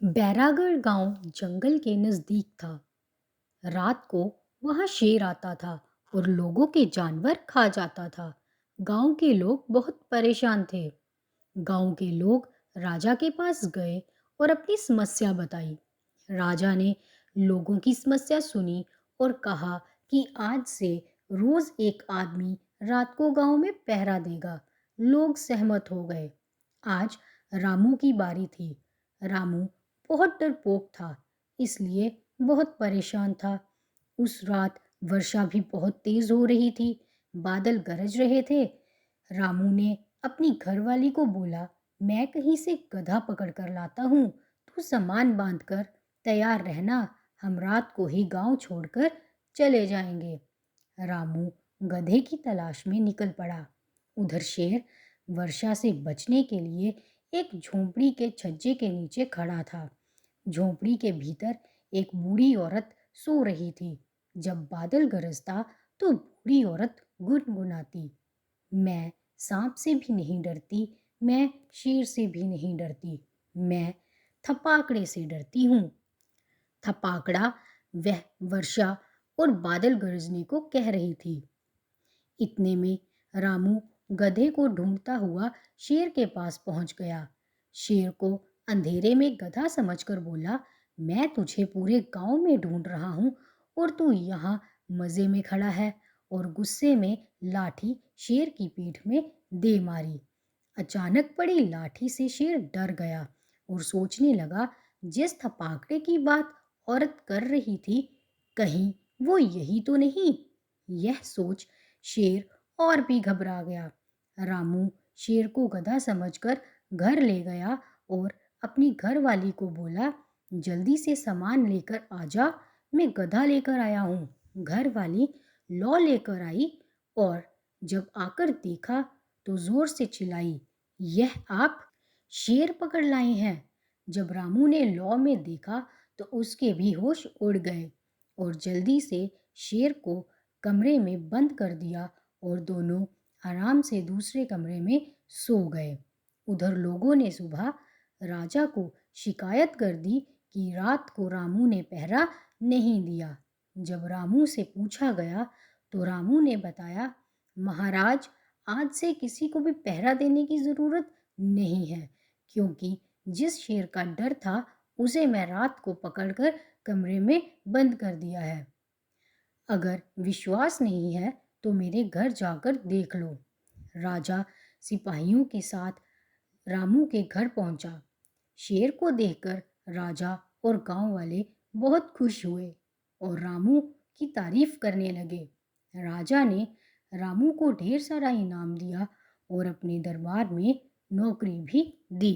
बैरागढ़ गांव जंगल के नजदीक था। रात को वहां शेर आता था और लोगों के जानवर खा जाता था। गांव के लोग बहुत परेशान थे। गांव के लोग राजा के पास गए और अपनी समस्या बताई। राजा ने लोगों की समस्या सुनी और कहा कि आज से रोज एक आदमी रात को गांव में पहरा देगा। लोग सहमत हो गए। आज रामू की बारी थी। रामू बहुत डरपोक था, इसलिए बहुत परेशान था। उस रात वर्षा भी बहुत तेज हो रही थी। बादल गरज रहे थे। रामू ने अपनी घरवाली को बोला, मैं कहीं से गधा पकड़ कर लाता हूँ, तू सामान बांध कर तैयार रहना, हम रात को ही गांव छोड़कर चले जाएंगे। रामू गधे की तलाश में निकल पड़ा। उधर शेर वर्षा से बचने के लिए एक झोंपड़ी के छज्जे के नीचे खड़ा था। झोंपड़ी के भीतर एक बूढ़ी औरत सो रही थी। जब बादल गरजता तो बूढ़ी औरत गुनगुनाती, मैं सांप से भी नहीं डरती, मैं शेर से भी नहीं डरती, मैं थपाकड़े से डरती हूँ। थपाकड़ा वह वर्षा और बादल गरजने को कह रही थी। इतने में रामू गधे को ढूंढता हुआ शेर के पास पहुंच गया। शेर को अंधेरे में गधा समझकर बोला, मैं तुझे पूरे गांव में ढूंढ रहा हूं और तू यहाँ मजे में खड़ा है। और गुस्से में लाठी शेर की पीठ में दे मारी। अचानक पड़ी लाठी से शेर डर गया और सोचने लगा, जिस थपाकड़े की बात औरत कर रही थी, कहीं वो यही तो नहीं। यह सोच शेर और भी घबरा गया। रामू शेर को गधा समझकर घर ले गया और अपनी घरवाली को बोला, जल्दी से सामान लेकर आजा, मैं गधा लेकर आया हूँ। घरवाली लौ लेकर आई और जब आकर देखा तो जोर से चिल्लाई, यह आप शेर पकड़ लाए हैं। जब रामू ने लौ में देखा तो उसके भी होश उड़ गए और जल्दी से शेर को कमरे में बंद कर दिया और दोनों आराम से दूसरे कमरे में सो गए। उधर लोगों ने सुबह राजा को शिकायत कर दी कि रात को रामू ने पहरा नहीं दिया। जब रामू से पूछा गया तो रामू ने बताया, महाराज, आज से किसी को भी पहरा देने की जरूरत नहीं है, क्योंकि जिस शेर का डर था उसे मैं रात को पकड़कर कमरे में बंद कर दिया है। अगर विश्वास नहीं है तो मेरे घर जाकर देख लो। राजा सिपाहियों के साथ रामू के घर पहुंचा। शेर को देखकर राजा और गांव वाले बहुत खुश हुए और रामू की तारीफ करने लगे। राजा ने रामू को ढेर सारा इनाम दिया और अपने दरबार में नौकरी भी दी।